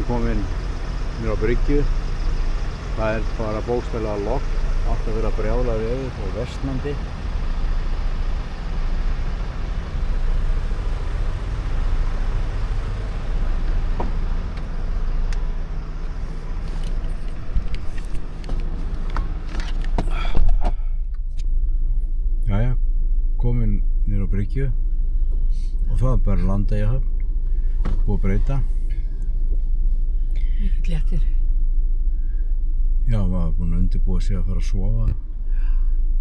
erum komin niður á bryggju. Það er bara bókstaflega logn, allt að vera brjála veður og versnandi. Jæja, komin niður á bryggju og það er bara Landeyjahöfn, búið að breyta. Mikið léttir. Já, maður var búinn að undirbúa sig að fara að sofa.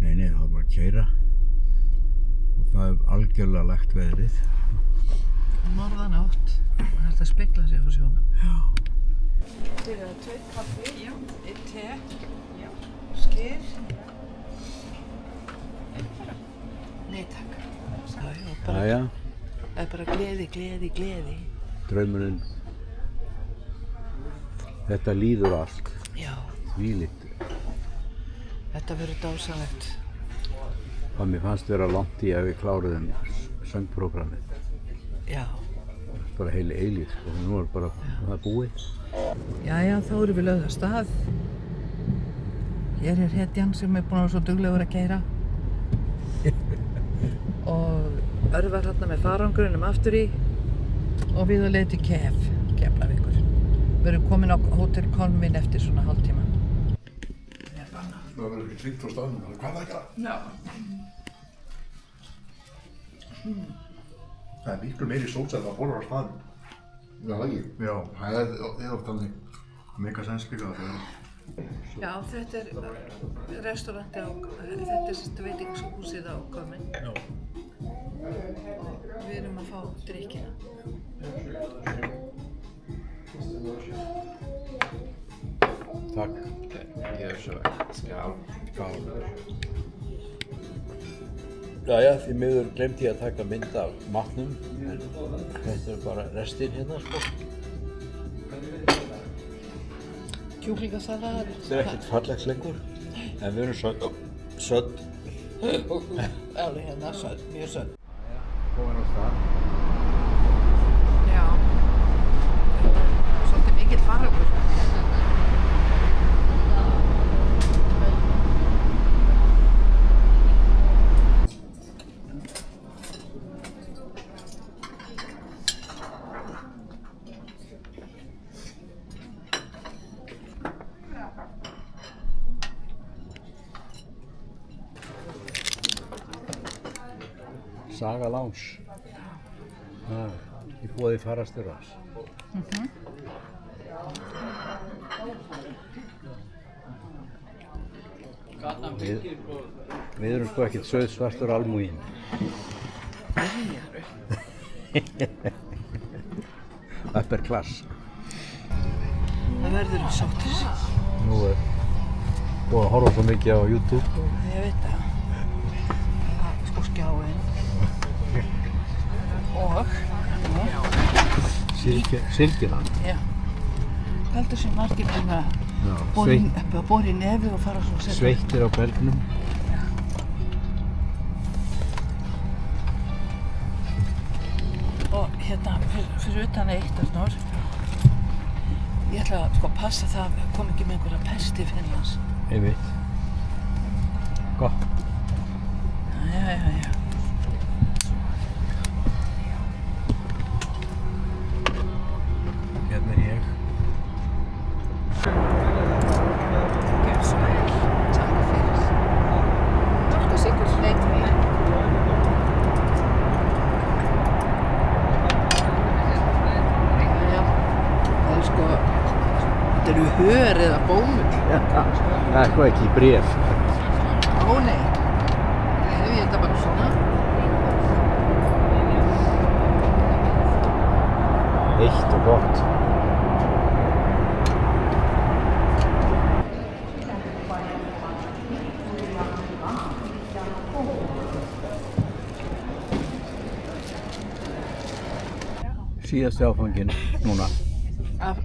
Nei, það var bara að keyra. Og það er algjörlega lægt veðrið. Norðan átt. Það er hægt að spegla sig á sjónum. Já. Þeir eru 2 kaffi, já, 1 te, já, skyr. Nei, takk. Jæja, Það er bara gleði. draumurinn. Þetta líður allt. Já, Þvílíkt. þetta verður dásamlegt. Hvað mér fannst vera langt í ef við kláruðum söngprógrammið. Já. Bara heil eilíf og nú er bara það búið. Jæja, þá erum við lögð af stað. Hér er hetjan sem er búin að vera svo duglegur að keyra. Og Örvar hérna með farangrinum aftur í og við á leið til Keflavíkur. Við erum komin á Hótel Konvin eftir svona hálftíma. Það verður ekki hringt frá staðnum, hvað er það að gera? Já. Það er miklu meiri sósæð að borða á staðnum. Já, það ekki? Já, það er oft þannig. Mega sens líka það. Já, þetta er restauranti á, þetta er sérst veitingahúsið á Konvin. Já. Og við erum að fá drykkina. Takk. Ég er svo skál. Jæja, því miður glemdi ég að taka mynd af matnum, en þetta er bara restin hérna, sko. Kjúklingasalat. Þetta er ekkert fallegt lengur, en við erum södd. Alveg hérna, södd, mjög södd. Komin á stað. Já. Svolítið mikill farangur. Saga Lounge. Í boði farastjórans. Við erum sko ekkert sauðsvartur almúginn. Upper class. Það verður sáttir. Nú er búið að horfa svo mikið á YouTube. Ég veit það. Sko skjáin. Og Sylgjuland. já. Heldur sem margir búin að bora í nefi og fara svo að setja. Sveittir á belgnum. Og hérna fyrir utan Eyktarnor. Ég ætla að sko passa það að kom ekki með einhverja pest í Finnlands. Einmitt. Gott. Já. Hérna er ég. Gjör svo vel. Takk fyrir. Takk og sigur. Nei. Já. Það er sko, þetta eru hör eða bómull. Það er sko ekki bréf. Ó nei. Ég þetta bara svona. Eitt og gott. Síðasti áfanginn núna.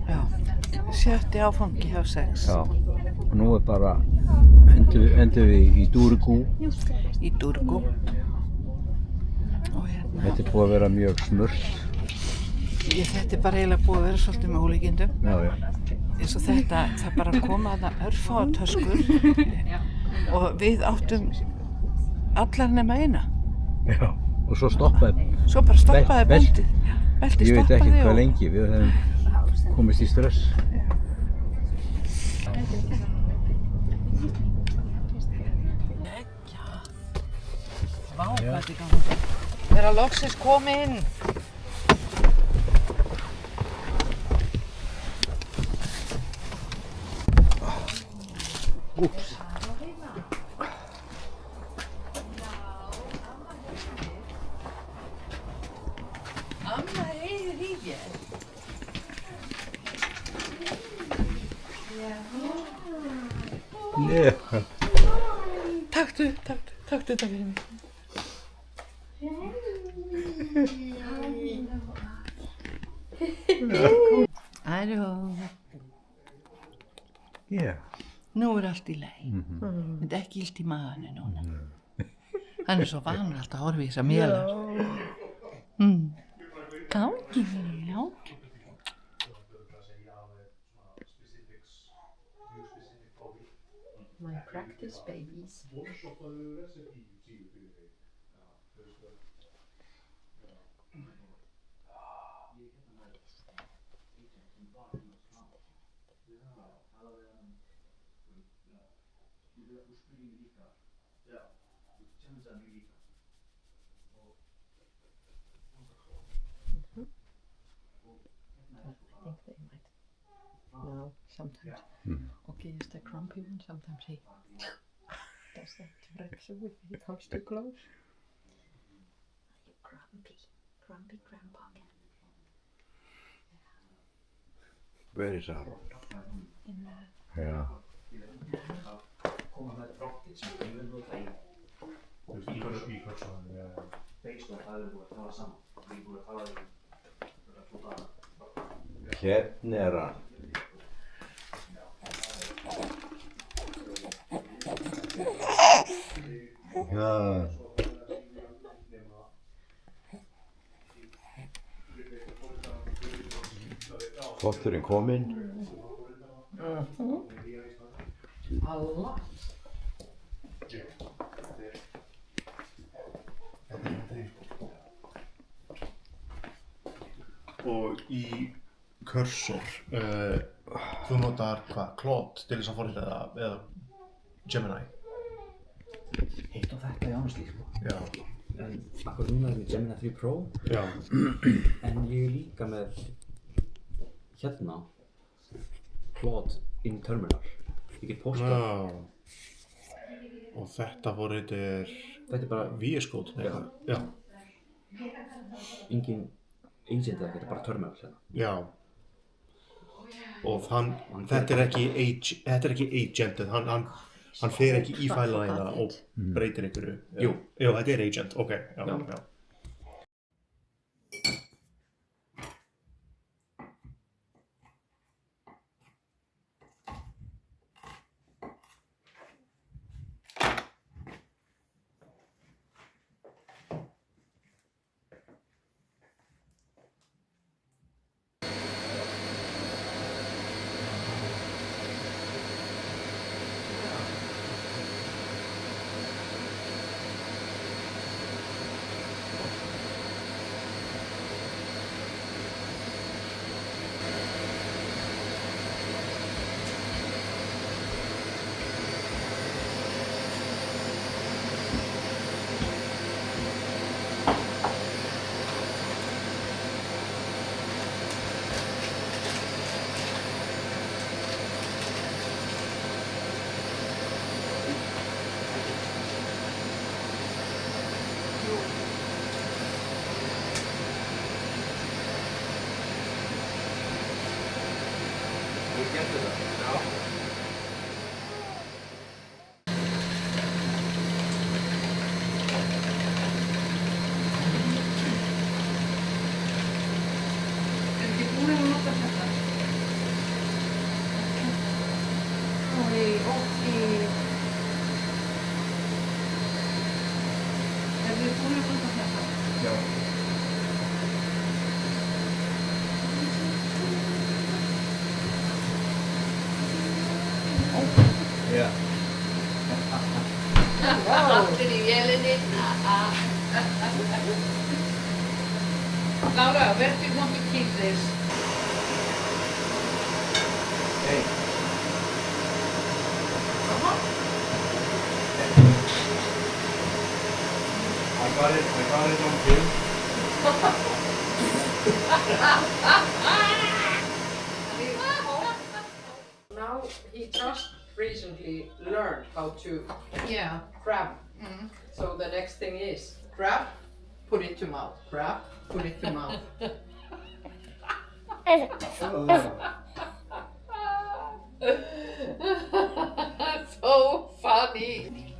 Já. 7. áfangi hjá 6. Já. Og nú er bara, endum við í Durgu. Í Durgu. Og hérna. Þetta er búið að vera mjög smurt. Þetta er bara eiginlega búið að vera svolítið með ólíkindum. Já, já. Eins og þetta, það bara koma þarna örfáar töskur og við áttum allar nema eina. Já, og svo stoppaði. Svo bara stoppaði beltið. Beltið Ég veit stoppaði ekki hvað og... lengi, við hefum komist í stress. Vá, hvað þetta er gaman. Það er að loksins koma inn. Úps. Amma heyrir í þér. Yeah. Taktu þetta fyrir mig. Halló. Yeah. Nú er allt í lagi. Þetta er ekki illt í maganum núna. Hann er svo vanur alltaf að horfa í þessa mélar. Gangi, já. My practice babies. No, sometimes. Okay, is the grumpy one? Sometimes he does that to Rexo if he comes too close. Are you grumpy grandpa? Where is Aron? In the... Já. Hérna er hann. Já. Potturinn kominn. Allah. Og í Cursor, þú notar hvað, Claude til þess að forrita eða Gemini? Hitt og þetta í honestly sko. Já. En akkur núna er við Gemini 3 Pro. Já. En ég er líka með hérna Claude in Terminal. Ég get postað. Já. Og þetta forrit er Þetta er bara VS Code eða eitthvað? Já. engin agent eða þetta er bara Terminal hérna. Já. Og þetta er ekki agentið, hann fer ekki í fælaðina og breytir einhverju. Jú. Jú, þetta er agent, ok, já, Já. já. Allir í vélinni. Laura, where do you want to keep this? Hey. I got it on film. Now he just recently learned how to grab. So the next thing is grab, put it to mouth. Grab, put it to mouth. So funny.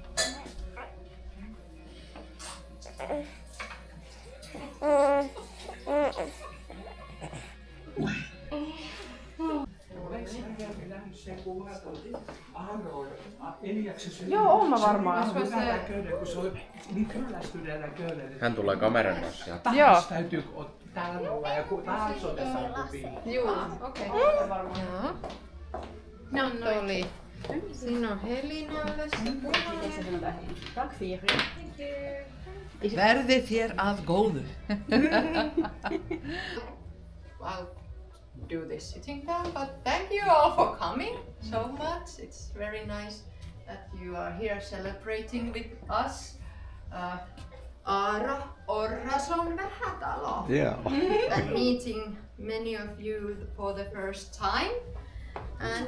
Joo, oon mä varmaan. Hän tulee kameran kanssa. Joo. Täytyy täällä olla ja taas otetaan kuvia. Joo, okei. Joo. No, no. Oli. Siinä on Helinalle. Verði þér að góðu. I'll do this sitting down, but thank you all for coming so much. It's very nice that you are here celebrating with us. Aaro Orrason Vähätalo. Yeah. And meeting many of you for the first time. And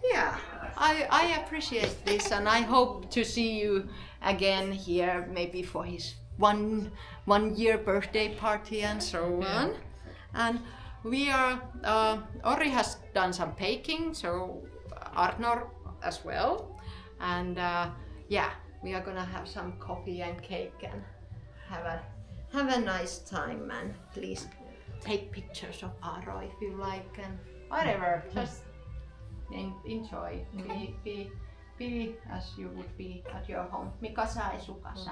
yeah, I appreciate this, and I hope to see you again here, maybe for his one year birthday party and so on. And we are, Orri has done some baking, so Arnor as well. And yeah, we are gonna have some coffee and cake and have a nice time, and please take pictures of Aaro if you like, and whatever, just enjoy. Be as you would be at your home. Mikasa ei sukassa.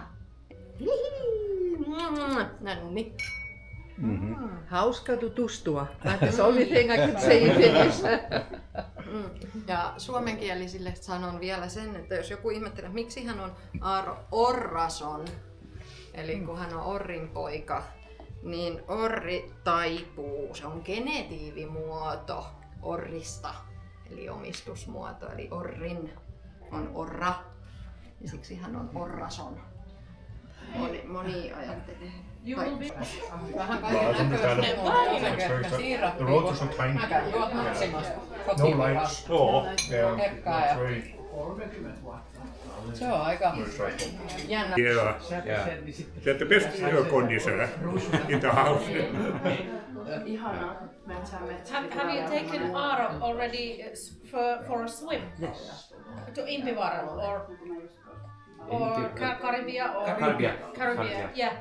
Nonni. Hauska tutustua. That's the only thing I could say in Finnish. Ja suomenkielisille sanon vielä sen, että jos joku ihmettelee, miksi hän on Aaro Orrason, eli kun hän on Orrin poika, niin Orri taipuu, se on genetiivimuoto Orrista, eli omistusmuoto, eli Orrin on Orra, ja siksi hän on Orrason. Moni ajattelee. Vähän kaiken näköinen, mutta The roads are so tiny. No lights. Yeah. It's very 30 vuotta. Se on aika jännä. Yeah, that the best air conditioner in the house. Ihana metsä. Have you taken Aaro already for a swim? Yes. To Impivaara or Caribbean or Caribbean. Yeah.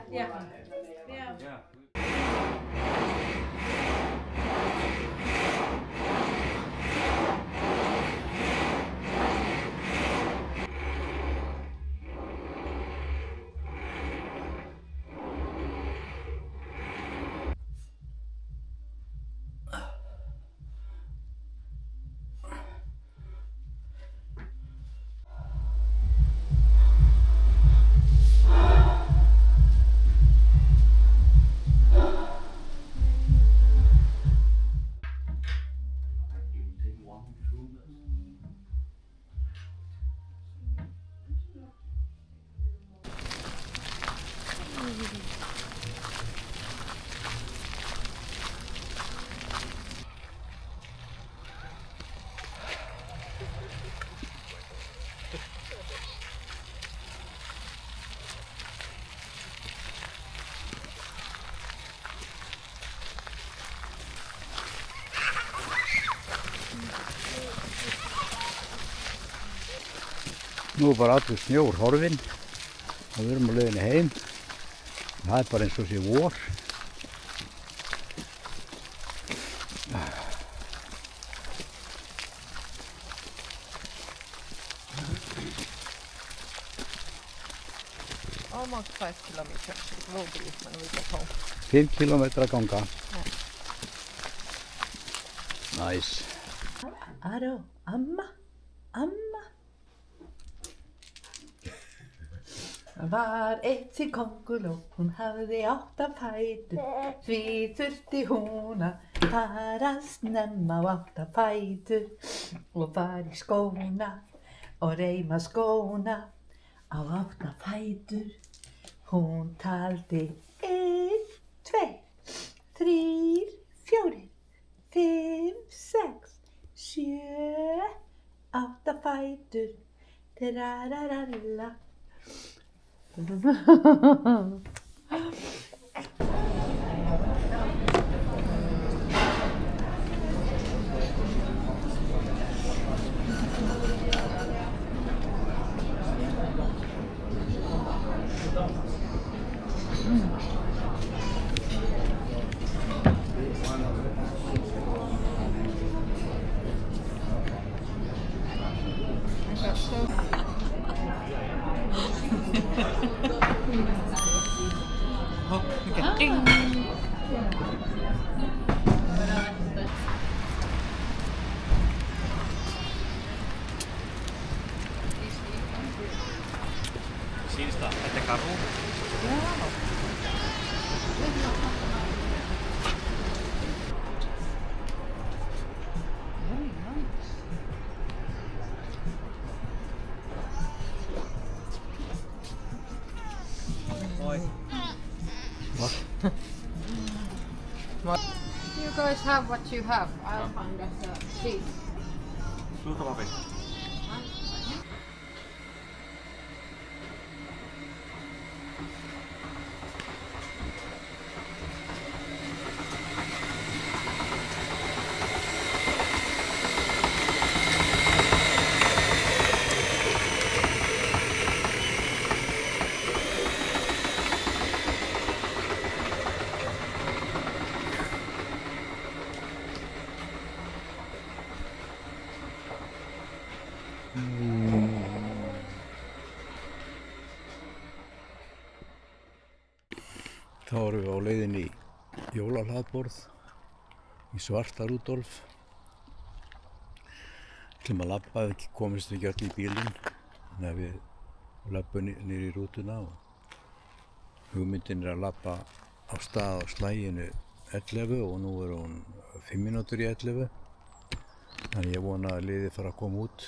Nú er bara allur snjór horfinn og við erum á leiðinni heim. Það er bara eins og sé vor. almost 5 kilometers it will be when we get home. 5 kilometra ganga. Nice. Aaro, amma. Það var eitt sinn kónguló, hún hafði 8 fætur, því þurfti hún að fara snemma á 8 fætur og fara í skóna og reima skóna á 8 fætur. Hún taldi 1, 2, 3, 4, 5, 6, 7, 8 fætur, trarararla. Sýnist það, þetta karú. You guys have what you have. I'll find us a seat. Tuota papin. Þá erum við á leiðinni í jólahlaðborð í Svarta Rúdolf. Ætlum að labba, við komumst ekki öll í bílinn, þannig að við labbum niður í rútuna og hugmyndin er að labba á stað á slaginu 11 og nú er hún 5 mínútur í 11. Þannig ég vona að liðið fara að koma út.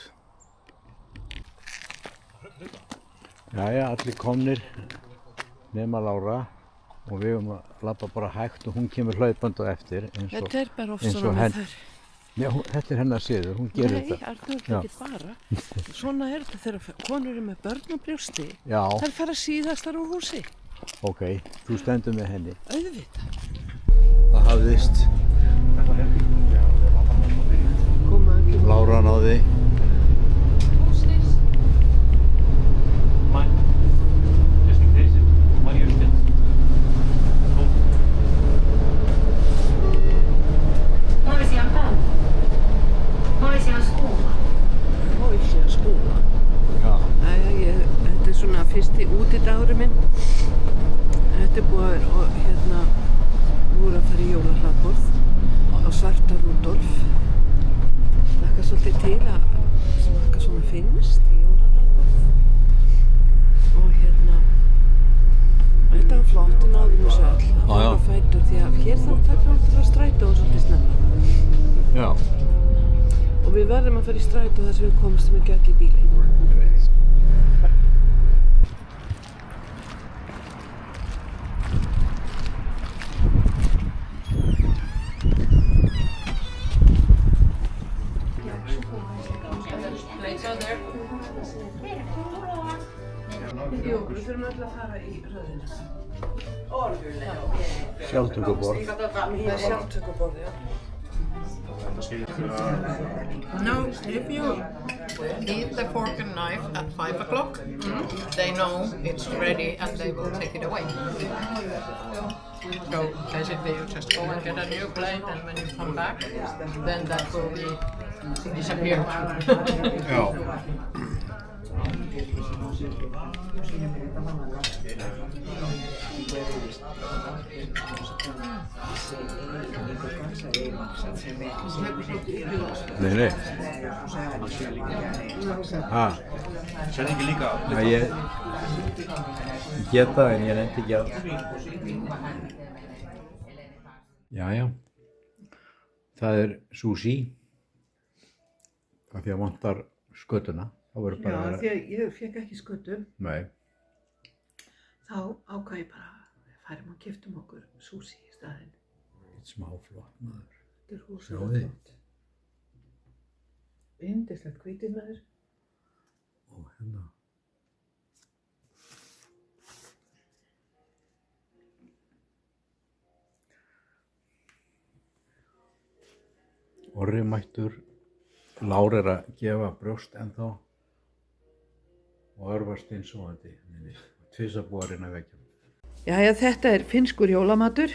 Jæja, allir komnir nema Lára og við höfum að labba bara hægt og hún kemur hlaupandi á eftir eins og Þetta er bara oft svona með þær. Já, þetta er hennar siður, hún gerir Nei, þetta. Arnur, þetta er ekki bara. Svona er þetta þegar konur eru með börn og brjósti. Já. Þær fara síðastar úr húsi. Ok, þú stendur með henni. Auðvitað. Það hafðist. Lára náði. Þetta er svona fyrsti útidagurinn minn. Þetta er búið að voru að fara í jólahlaðborð á Svarta Rúdolf. Hlakka svolítið til að smakka svona finnst í jólahlaðborð. Og þetta var flott og náðum þessu öll að fara á fætur því að hér þarf að taka náttúrulega strætó og svolítið snemma. Já. Og við verðum að fara í strætó þar sem við komumst ekki öll í bíli. Jú, við þurfum öll að fara í röðina. Sjálftökuborð. Það er sjálftökuborð, já. No, if you eat the fork and knife at 5 o'clock, they know it's ready and they will take it away. So basically you just go and get a new plate and when you come back, then that will be disappeared. Já. niinku kansa ei maksa, että se veti sen Nei, nei. Senningin liikaa. Ja ég get það en ég nefndi ekki að. Jæja. Það sushi. Af því að vantar skötuna. Það verður bara Já, því að ég fekk ekki skötu. Nei. Þá ákvað ég bara, færum og keyptum okkur sushi í staðinn. Smá flott maður. Þetta er Sjáðu. rosalega flott. Yndislegt hvítið maður. Og hérna. Orri mættur. Lár að gefa brjóst ennþá. Og örfast einsóandi. Tvisabúið að reyna að vekja. Jæja, þetta er finnskur jólamatur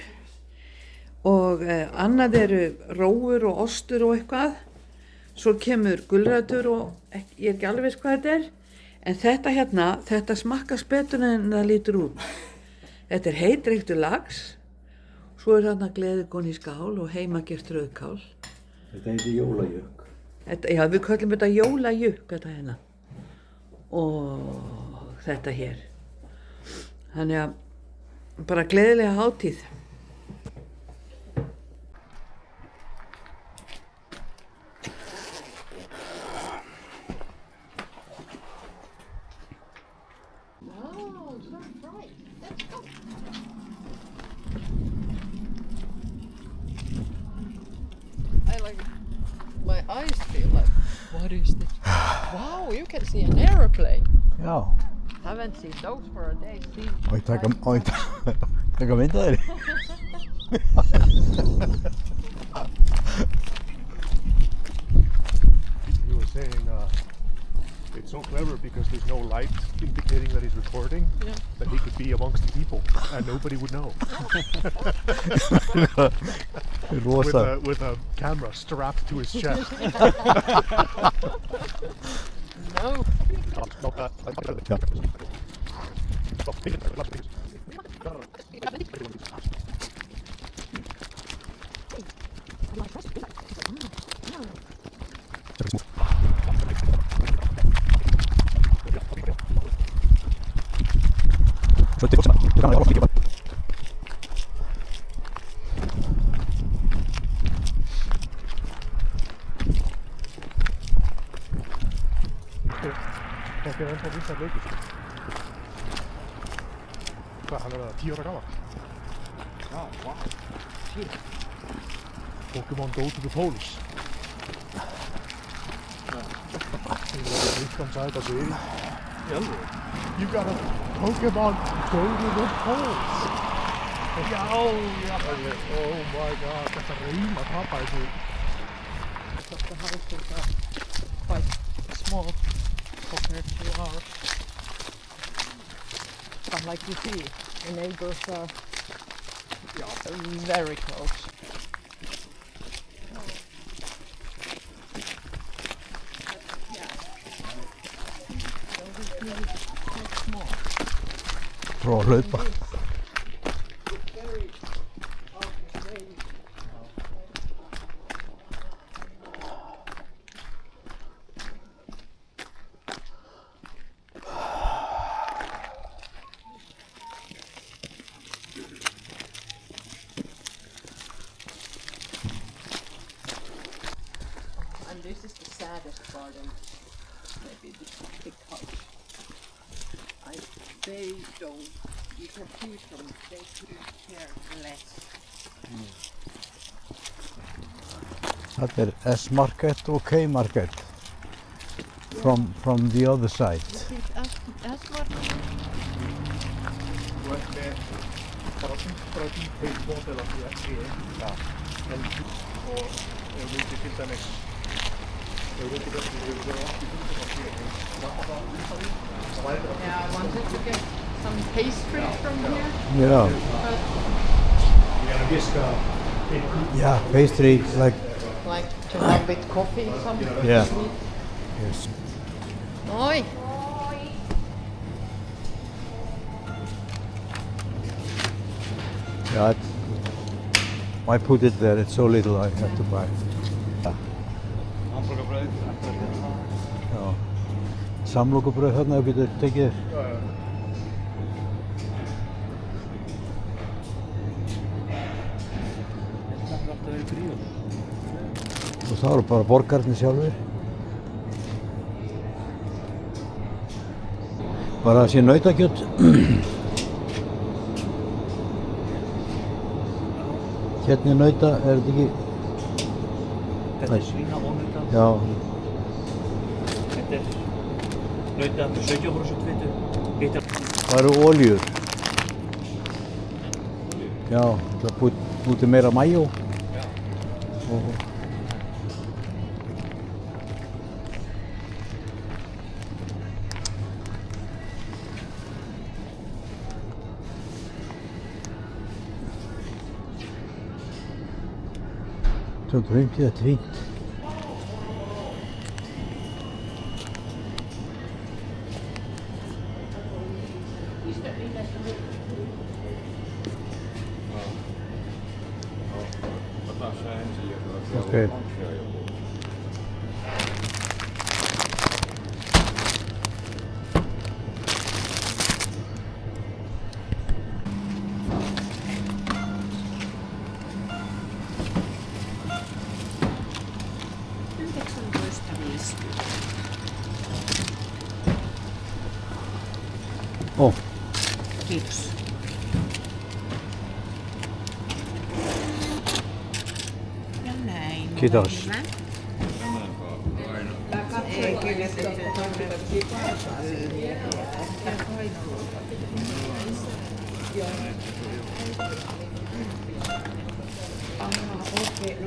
og annað eru rófur og ostur og eitthvað. Svo kemur gulrætur og ég er ekki alveg veist hvað þetta er. En þetta hérna, þetta smakkast betur en það lítur út. Þetta er heitreiktur lax. Svo er þarna gleðigón í skál og heimagert rauðkál. Þetta heitir jólajökk. Já, við köllum þetta jólajukk, þetta hérna. Og þetta hér. Þannig að bara gleðilega hátíð. My eyes feel like, what is this? Wow, you can see an aeroplane. Já. Haven't seen those for a day. Og ég taka mynda þér. He was saying it's so clever because there's no light indicating that he's recording, that he could be amongst the people and nobody would know. with a camera strapped to his chest. No. Þetta er ennþá vinsæll leikur. Hvað, hann það 10 ára gamall? Já, wow. Pokémon Go to the Poles. Kristján sagði þetta við. You got a Pokémon Go to the Poles. Já. Oh my god, þetta reyna að tapa þessu. The houses are quite small compared to ours. But like you see, the neighbors are very close. Prófa að hlaupa. And this is the saddest garden, maybe this big house. They don't, you can see from, they couldn't care less. Þetta er S-market og K-market from the other side. Is it S-market? Þú ert með bara detail model af því að sé og ef við myndir til dæmis ef við myndir verður við verðum aftur af því að Yeah, I wanted to get some pastry from here. Yeah. ég er að viska Yeah, pastry like Like to have with coffee, something Yeah. sweet. yes. Oi! Ja, Why put it there? It's so little I have to buy. Hamburgerbrauð, akkurat hérna. Já. Samlokubrauð þarna, þú getur tekið þér. Þetta er alltaf verið gríðan. Og það eru bara borgarnir sjálfur. Bara að sé nautakjöt. Hérna er nauta, er þetta ekki? Þetta er svína og nauta. Já. Þetta er nauta með 17% fitu. Hitt er Það eru oljur. Já, það búti meira majó. Já. Og þetta er fínt. Okay. Oh. Kiitos. Ja näin. Kiitos.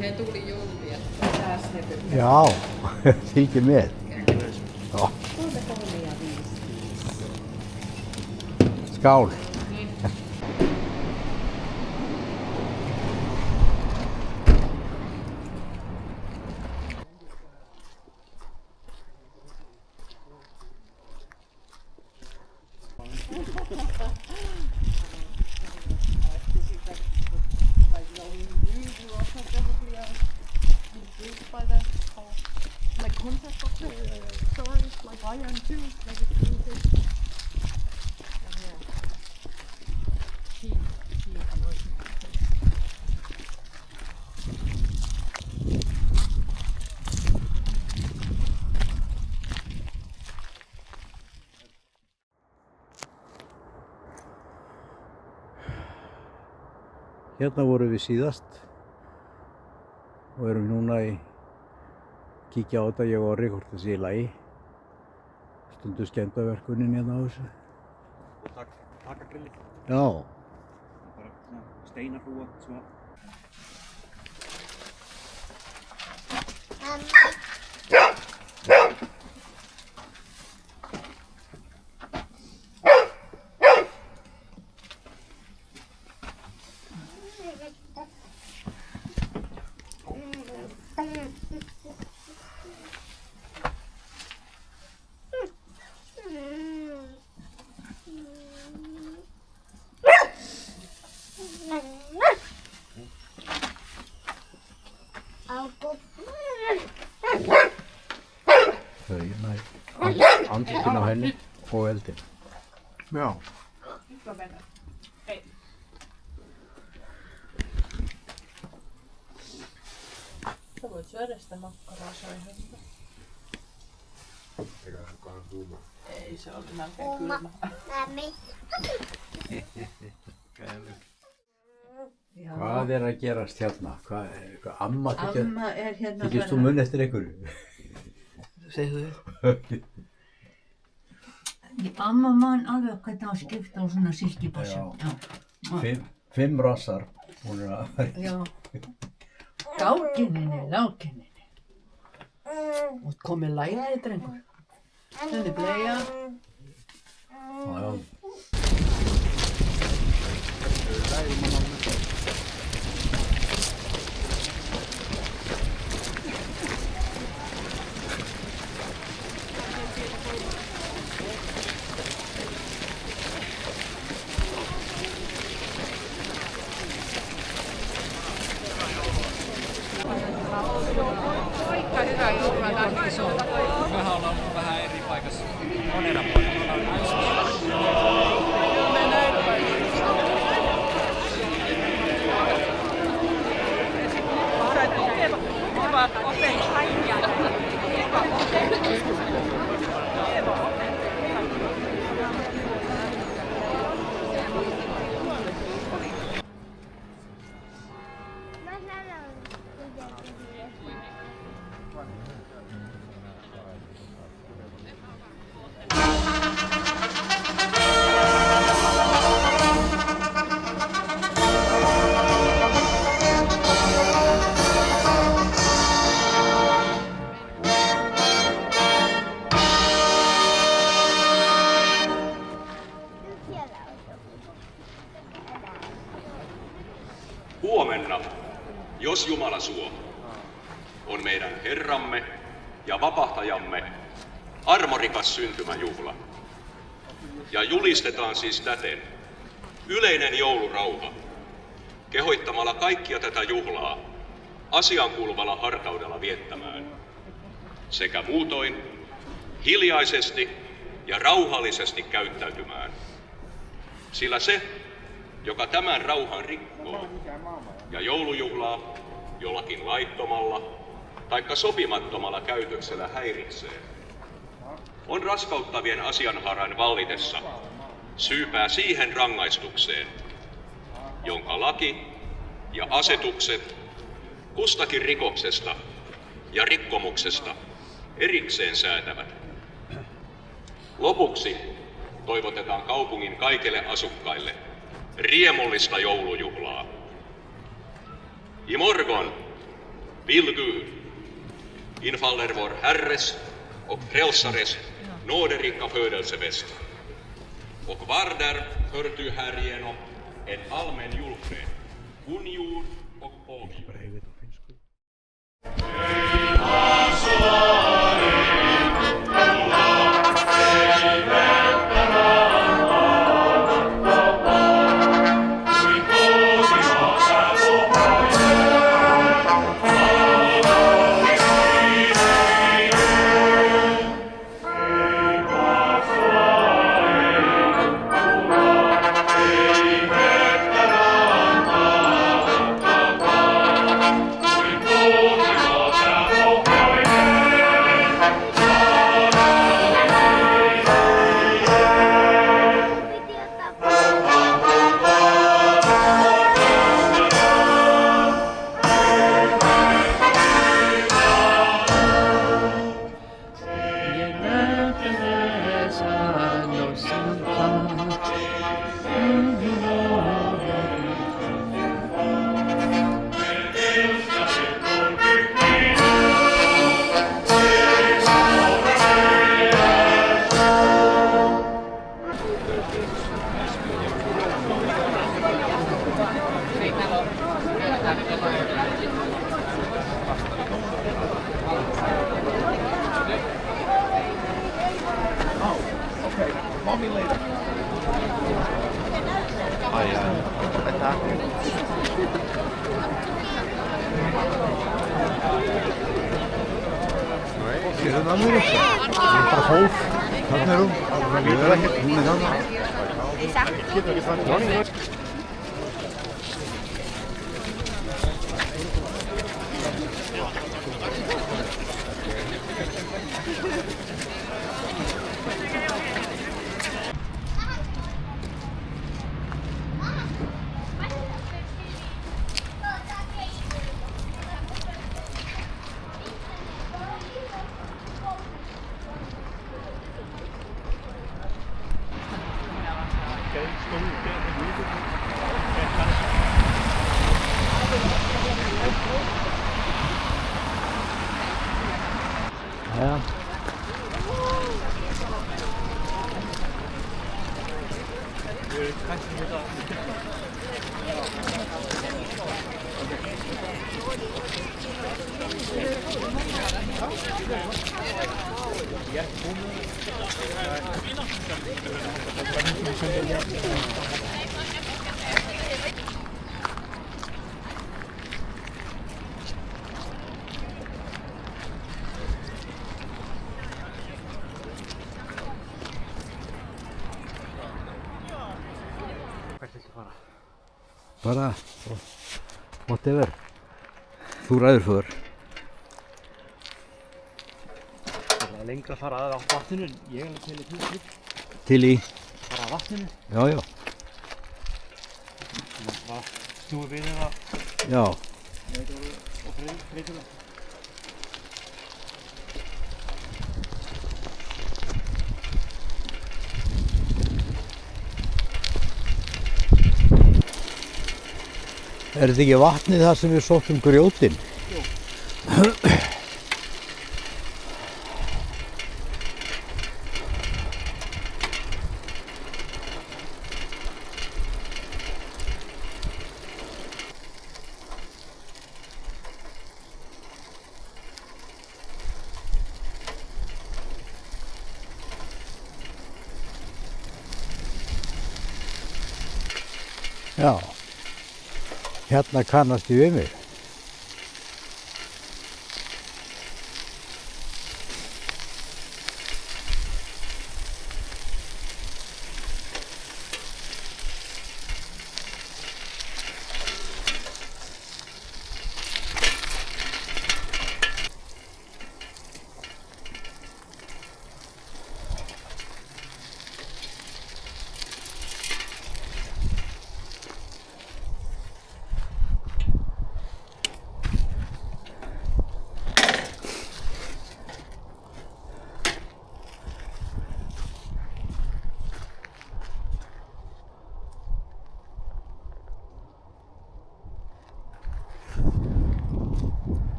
Ne tuli jouluvia. Já, fylgir með. Já. Skál. Hérna vorum við síðast og erum núna í kíkja á þetta, ég og Orri, hvort það sé í lagi. Stundu skemmdarverkunin hérna á þessu. Og taka grillið. Já. Bara steinarhrúga, svona. Andlitinn á henni og eldinn. Já. Sä voit syödä sitä makkaraa, se on ihan hyvä. Eikä kukaan kuuma. Ei se ollut melkein kylmä. Hvað er að gerast hérna? Amma Amma er hérna þykist þú mun eftir einhverju? Segðu þið. Amma man alveg hvernig að skipta á svona silkipassum. Já. 5 rassar. Hún er að fara. Já. Lákinninni. Og komið lægið, drengur. Þetta er bleia. Já. Huomenna, jos Jumala suo, on meidän Herramme ja vapahtajamme armorikas syntymäjuhla. Ja julistetaan siis täten yleinen joulurauha, kehoittamalla kaikkia tätä juhlaa asiankuuluvalla hartaudella viettämään, sekä muutoin hiljaisesti ja rauhallisesti käyttäytymään. Sillä se, joka tämän rauhan rikkoo ja joulujuhlaa jollakin laittomalla taikka sopimattomalla käytöksellä häiritsee, on raskauttavien asianhaaran vallitessa syypää siihen rangaistukseen, jonka laki ja asetukset kustakin rikoksesta ja rikkomuksesta erikseen säätävät. Lopuksi toivotetaan kaupungin kaikille asukkaille riemullista joulujuhlaa. I morgon vill Gud infaller vår Herres och Frälsares nåderika födelsefest. Och var där hör du härigenom en allmän julfred, kunjord och pågiv. Ja. Bara, whatever. Þú ræður för. Það er lengra að fara að vatninu en ég er til í því. Til í? Fara að vatninu. Já, já. Það var snúið við eða... Já. Og breytur það. Er þetta ekki vatnið þar sem við sóttum grjótin? Jú. Já, hérna kannast ég við mig.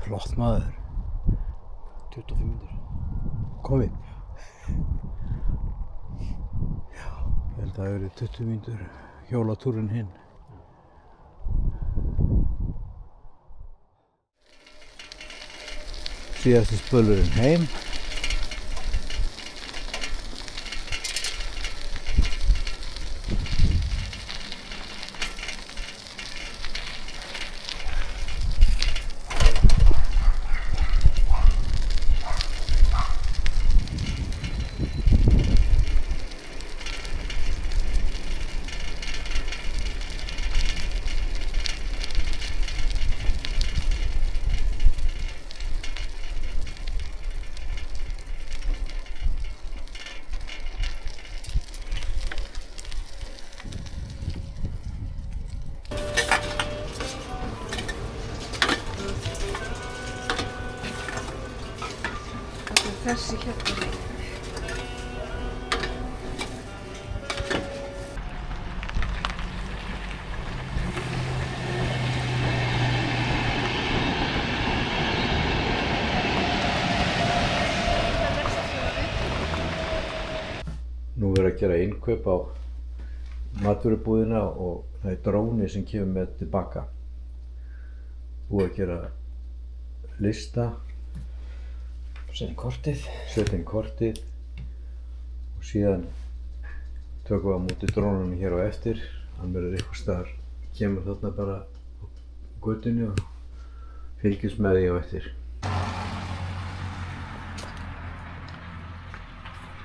Flott maður. 25 mínútur. Komið. Já, ég held að það eru 20 mínútur hjólatúrinn hinn. Síðasti spölurinn heim. Þessi hérna. Nú verður að gera innkaup á matvörubúðina og það er dróni sem kemur með tilbaka. Búið að gera lista. Setja inn kortið og síðan tökum við á móti drónunum hér á eftir. Hann verður eitthvað staðar, kemur þarna bara á götunni og fylgjast með því á eftir.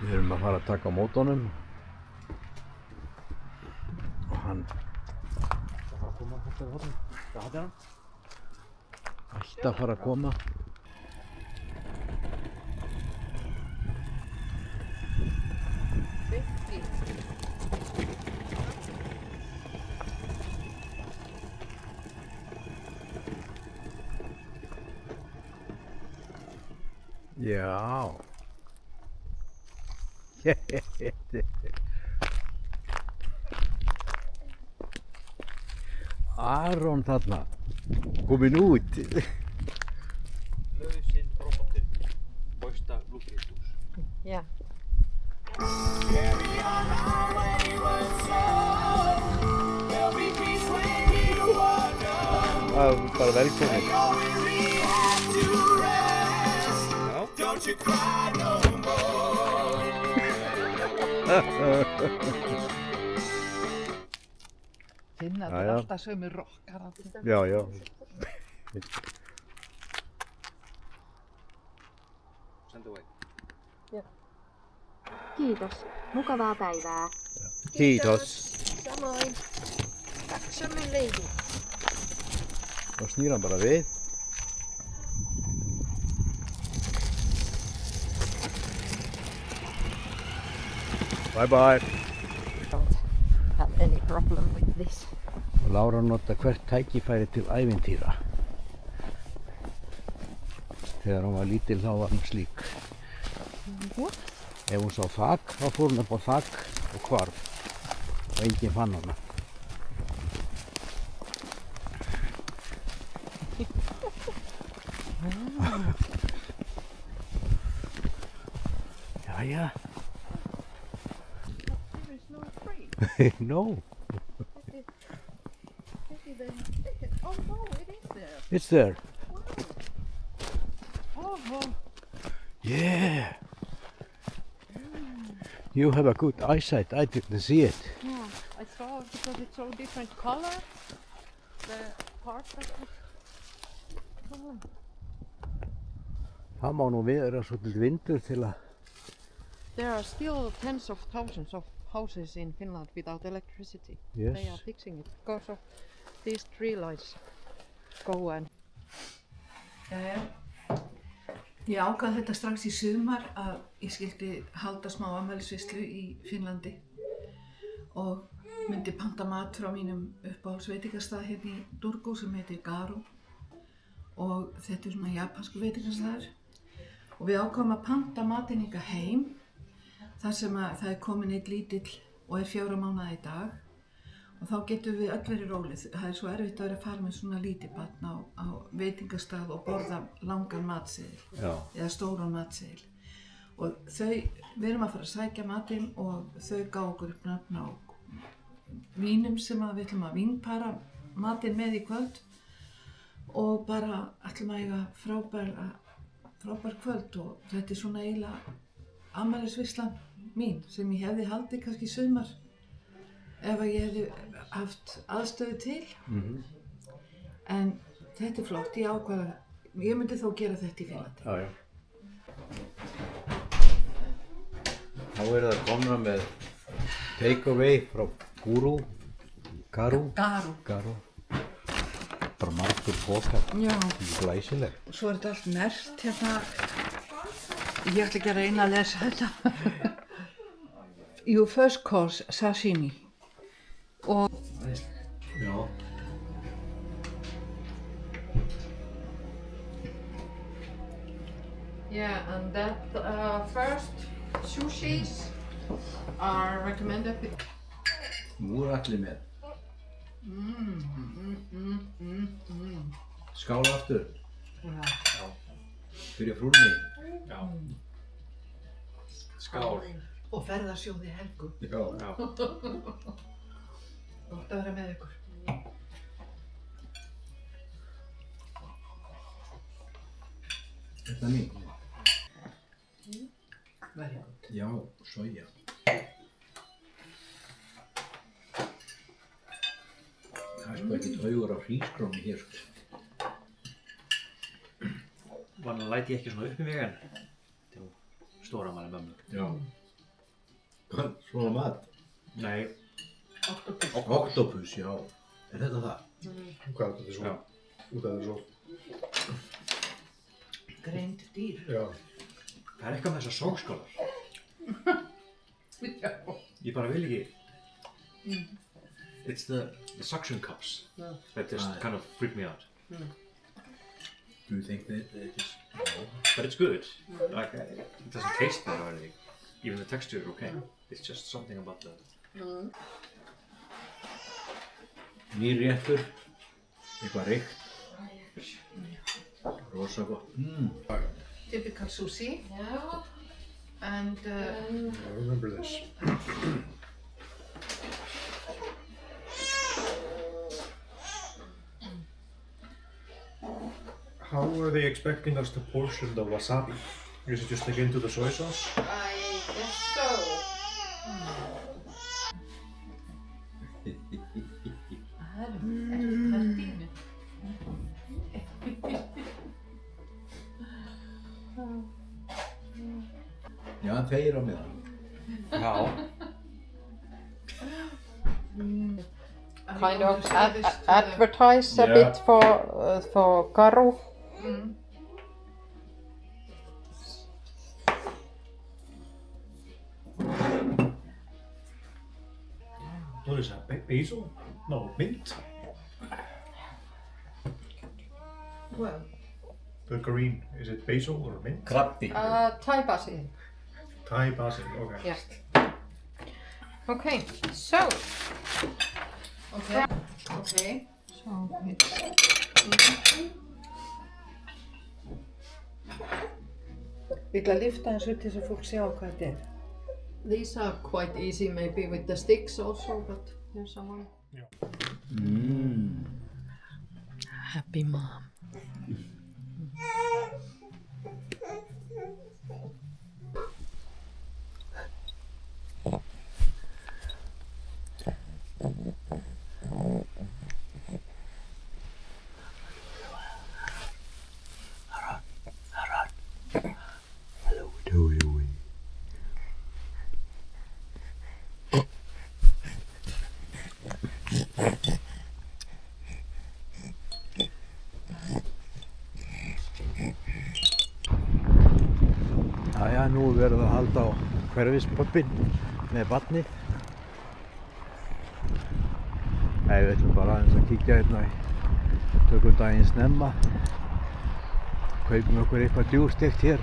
Við erum að fara að taka á móti honum og hann ætti að fara að koma. Já. Aron þarna, kominn út. Lausinn robotinn, poista lukitus. Ja. Bara velkomin. Don't you cry no Finna, þetta er alltaf sömu rockar. Já, já. Send away. Kiitos. Mukavaa päivää. Kiitos. Samoin. Samoin leidi. Og snýr hann bara við. Bye bye. Don't have any problem with this. Og Lára nota hvert tækifæri til ævintýra. Þegar hún var lítil þá var hún slík. Ef hún sá þak, þá fór hún upp á þak og hvarf. Og enginn fann hana. Jæja. There is no tree. No. Oh no, it is there. It's there. Oh, Yeah. You have a good eyesight. I didn't see it. yeah. I saw it because it's so different color. The part of it. Oh. Það má nú vera svolítið vindur til að... There are still tens of thousands of houses in Finland without electricity. Yes. They are fixing it because of these tree lights go and... Ég ákvað þetta strax í sumar að ég skildi halda smá afmælisveislu í Finnlandi og myndi panta mat frá mínum uppáhaldsveitingastað hérna í Turku sem heitir Garo og þetta er svona japansku veitingastaður og við ákváðum að panta matinn hingað heim þar sem að það er komin einn lítill og er 4 mánaða í dag og þá getum við öll verið rólið. Það er svo erfitt að vera að fara með svona lítið barn á veitingastað og borða langan matseðil eða stóran matseðil og við erum að fara að sækja matinn og þau gá okkur upp nafn á vínum sem við ætlum að vínpara matinn með í kvöld og bara ætlum að eiga frábær kvöld og þetta er svona eiginlega afmælisveislan mín sem ég hefði haldið kannski í sumar ef að ég hefði haft aðstöðu til en þetta er flott, ég ákvað að ég myndi þó gera þetta í Finnlandi. Já. Þá eru það komna með take away frá Garo. Bara margur pokar. Já. Glæsileg. Og svo er þetta allt merkt hérna. Ég ætla ekki að reyna að lesa þetta. Jú, first course sashimi. Og Já. Yeah, and that first sushis are recommended with... Nú er allir með. Skál aftur. Já. Fyrir frúnni. Já. Skál. Og ferðarsjóði Helgu. Já. Gott að vera með ykkur. Þetta er mín. Very good. Já, soja. Það er sko ekki taugur á hrísgrónu hér sko. Vanlega læti ég ekki svona upp í mig en til stóramæli mömmu. Já. Hvað? Svona mat? Nei. Octopus, já. Er þetta það? Hvað þetta er svo? Út af þetta svo? Greind dýr. Já. Það er eitthvað með þessar sógskálar. Ég bara vil ekki. It's the suction cups that just kind of freak me out. Do you think that it is? No. But it's good. Like, it doesn't taste bad or anything. Even the texture is okay. It's just something about the... Nýr réttur. Eitthvað reykt. Rosa gott. Typical sushi. Yeah. And I remember this. How are they expecting us to portion the wasabi? Is it just like into the soy sauce? I guess so. Já, hann þegir á meðan. Já. Kind of advertise a bit for Garo. What is that? Basil? No, mint? well, The green, is it basil or mint? Krabbi. Thai basil. Thai basil, okay. Yeah. Okay, so. okay. Okay. So it's Ég ætla að lyfta hans upp til þess að fólk sjá hvað þetta er. These are quite easy, maybe with the sticks also, but here's someone. Happy mom. Jæja, nú er verið að halda á hverfispöbbin með barnið. Nei, við ætlum bara aðeins að kíkja hérna í tökum daginn snemma. Kaupum okkur eitthvað djúrstekt hér.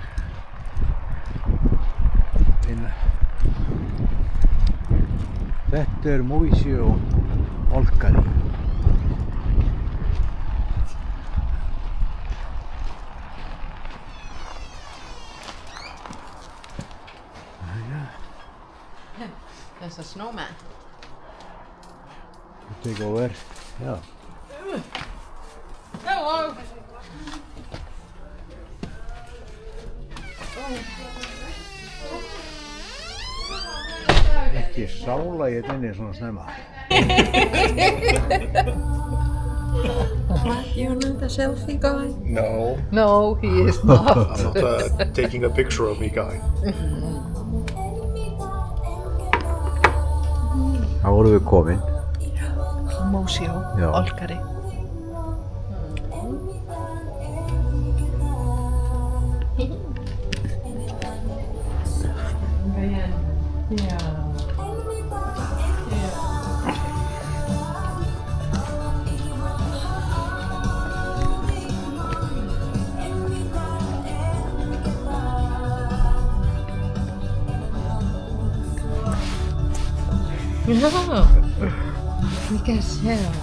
Þetta er Moisi og Olkari. There's a snowman. Take over. Yeah. Hello. Ekki sála ég inni svona snemma. What, you're not a selfie guy? No. No, he is not. I'm not taking a picture of me guy. Þá vorum við komin. Moisi og Olkari. Mikä se on?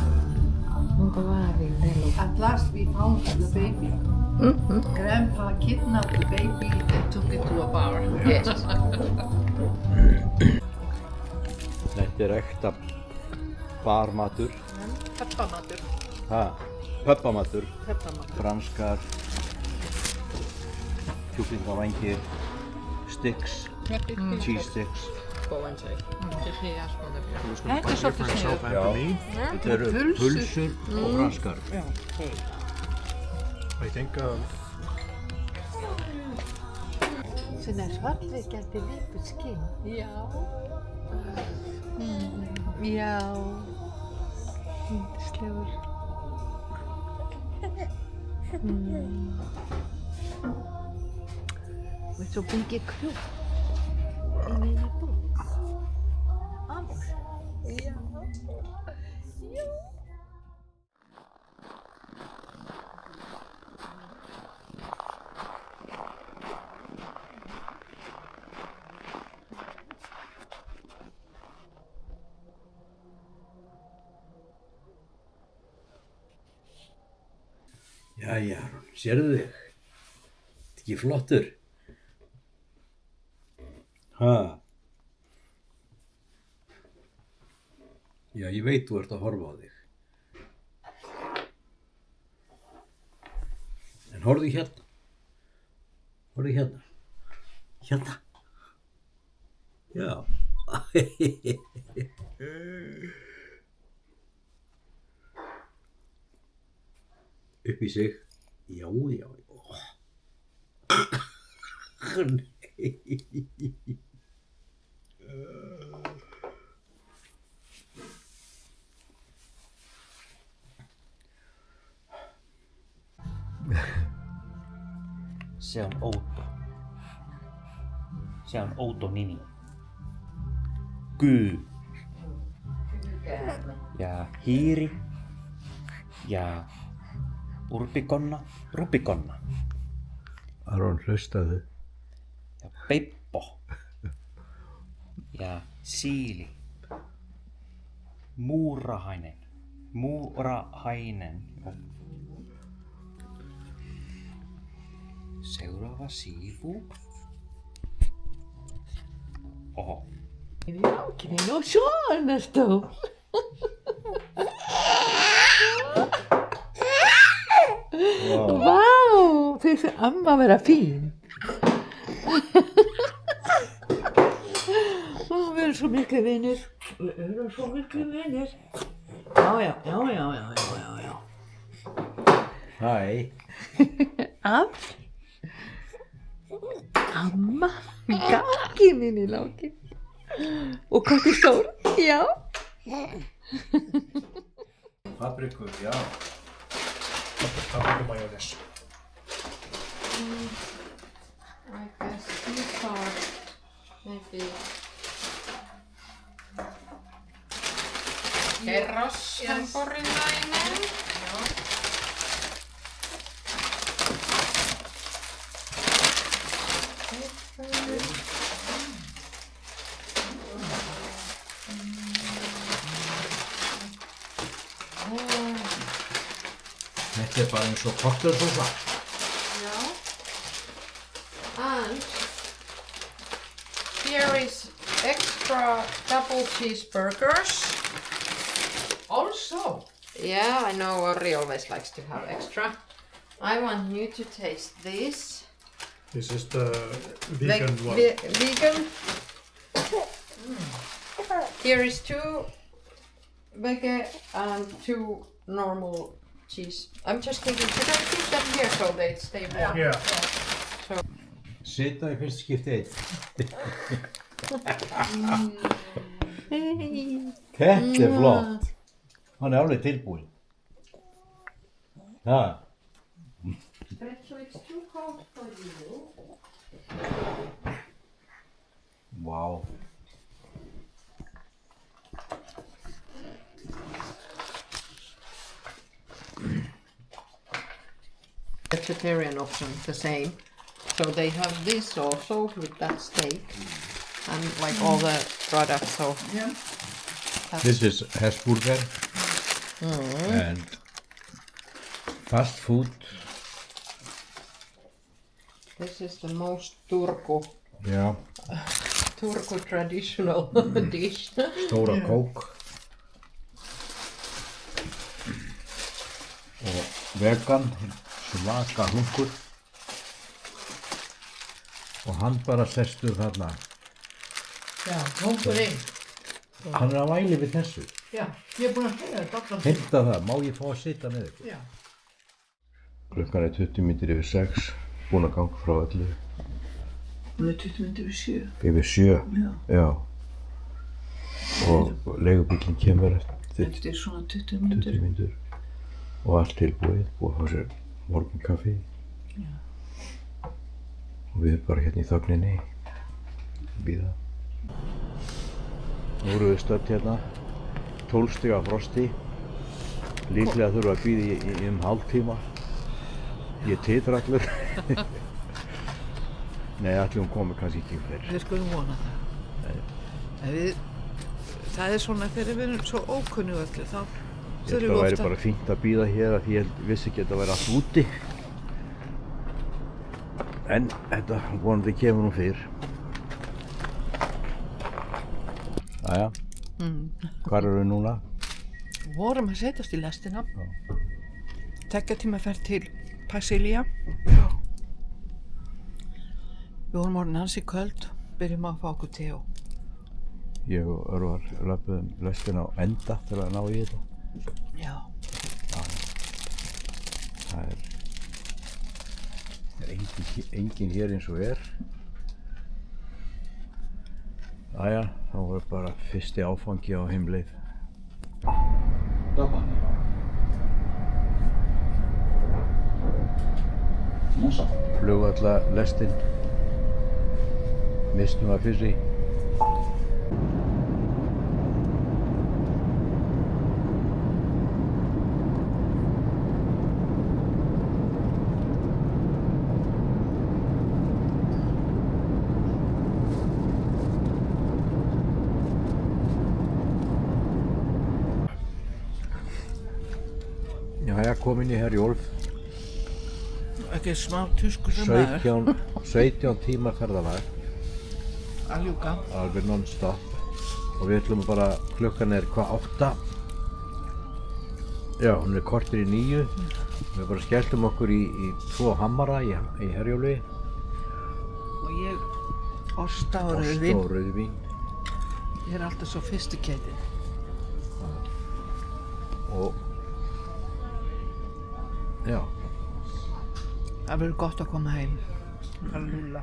Onko väärin lelu? At last we found the baby. Grandpa kidnapped the baby and took it to a bar. Yes. Þetta er ekta barmatur. Peppamatur. Peppamatur. Peppamatur. Franskar kjúklingavængir, sticks, cheese sticks. Þetta er svolítið sniðugt. Þetta eru pulsur og franskar. I think Svona svartleikjandi lípur skinn. Já. Já. Yndislegur. Og svo bungið krjúk. Inn í búk. Alls. Já. Já. Jæja, sérðu þig? Þetta ekki flottur? Já, ég veit þú ert að horfa á þig. En horfðu hérna. Horfðu hérna. Hérna. Já. Upp í sig. Já. Nei. Se on outo. Se on outo nimi. Kyy. Ja hiiri. Ja rupikonna. Aron, hlustaðu. Ja Peppo. Ja siili. Muurahainen. Seuraava siivu. Oho. Niin on suonnastu. Wow. finnst amma vera fín. Við erum svo miklu vinir. Já. Hæ. Amma, gangi minni Láki. Og hvað er stór? Já. Papriku, já. Paprikumajónes. I guess these are maybe herrashampurilainen. Þetta bara eins og cocktailsósa. And here is extra double cheeseburgers. Also. Yeah, I know Ori always likes to have extra. I want you to taste this. This is the vegan one. Vegan. Here is 2 vege and 2 normal cheese. I'm just thinking, should I keep them here so they stay warm? Yeah. So. Sita í fyrsta skipti einn. Þetta flott. Hann alveg tilbúinn. Ha. So it's too cold for you. Wow. Vegetarian option, the same. So they have this also with that steak and like all the products. So yeah. This is Hesburger and fast food. This is the most Turku. Yeah. Turku traditional dish. Stóra kók. Og vegan, svaka hungur. Og hann bara sestur þarna. Já, hungurinn. Hann að væli við þessu. Já, ég búinn að segja þetta allan. Heimta það, má ég fá að sitja með ykkur? Já. Klukkan 20 mínútur yfir 6, búinn að ganga frá 11. Hún 20 mínútur yfir 7. Yfir 7? Já. Og leigubíllinn kemur eftir svona 20 mínútur. 20 mínútur. Og allt tilbúið, búið að fá sér morgunkaffi. Já. Og við bara hérna í þögninni, bíða. Nú erum við stödd hérna, 12 stiga frosti. Líklega þurfum að bíða í hálftíma. Ég titra allur. Nei, allir hún komið kannski ekki fleiri. Við skulum vona það. Það er svona þegar við erum svo ókunnu öllu, þá Ég held að það væri bara fínt að bíða hér af því ég vissi ekki að þetta væri allt úti. En þetta vonandi kemur nú fyrr. Jæja, hvar eru við núna? Við vorum að setjast í lestina. 2 tíma ferð til Pasilía. Við vorum orðin ansi köld, byrjum að fá okkur te og... Ég og Örvar löpuðum lestina á enda til að ná í þetta. Já. Það er engin hér eins og er. Jæja, þá var bara fyrsti áfangi á heimleið. Dappa. Flugvallalestin. Mistum að fyrri. Jæja, komin í Herjólf. Ekki smá tuskur sem maður. 17 tíma ferðalag. Að ljúka. Alveg non-stop. Og við ætlum bara, klukkan er hvað, 8? Já, hún er korter í 9. Við bara skelltum okkur í 2 hammara í Herjólfi. Og ég osta og rauðvín. Ég er alltaf sophisticated. Og já. Það verður gott að koma heim. Að lúlla.